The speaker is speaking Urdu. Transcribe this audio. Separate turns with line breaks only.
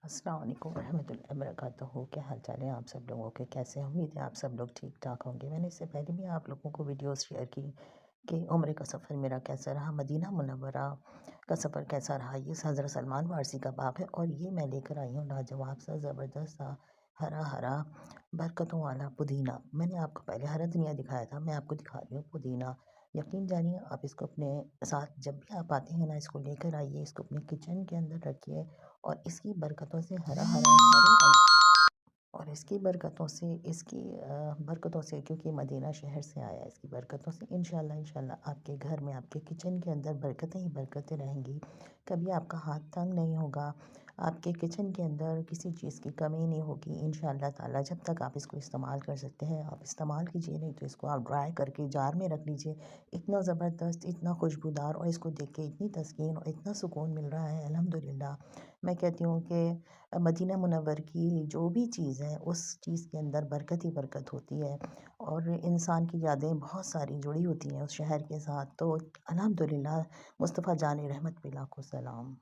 السلام علیکم ورحمۃ اللہ وبرکاتہ. کیا حال چال ہے آپ سب لوگوں کے؟ کیسے ہیں؟ امید ہے آپ سب لوگ ٹھیک ٹھاک ہوں گے. میں نے اس سے پہلے بھی آپ لوگوں کو ویڈیوز شیئر کی کہ عمرے کا سفر میرا کیسا رہا، مدینہ منورہ کا سفر کیسا رہا. یہ حضرت سلمان فارسی کا باب ہے اور یہ میں لے کر آئی ہوں لاجواب سا زبردست سا ہرا ہرا برکتوں والا پودینہ. میں نے آپ کو پہلے ہرا دھنیا دکھایا تھا، میں آپ کو دکھا رہی ہوں پودینہ. یقین جانیے آپ اس کو اپنے ساتھ جب بھی آپ آتے ہیں نا، اس کو لے کر آئیے، اس کو اپنے کچن کے اندر رکھیے اور اس کی برکتوں سے ہرا ہرا ہرے رنگ، اور اس کی برکتوں سے کیونکہ مدینہ شہر سے آیا ہے، اس کی برکتوں سے انشاءاللہ آپ کے گھر میں، آپ کے کچن کے اندر برکتیں ہی برکتیں رہیں گی. کبھی آپ کا ہاتھ تنگ نہیں ہوگا، آپ کے کچن کے اندر کسی چیز کی کمی نہیں ہوگی انشاءاللہ تعالی. جب تک آپ اس کو استعمال کر سکتے ہیں آپ استعمال کیجیے، نہیں تو اس کو آپ ڈرائی کر کے جار میں رکھ لیجیے. اتنا زبردست، اتنا خوشبودار، اور اس کو دیکھ کے اتنی تسکین اور اتنا سکون مل رہا ہے الحمدللہ. میں کہتی ہوں کہ مدینہ منور کی جو بھی چیز ہے اس چیز کے اندر برکت ہی برکت ہوتی ہے، اور انسان کی یادیں بہت ساری جڑی ہوتی ہیں اس شہر کے ساتھ. تو الحمدللہ مصطفیٰ جان رحمت پہ لاکھوں سلام.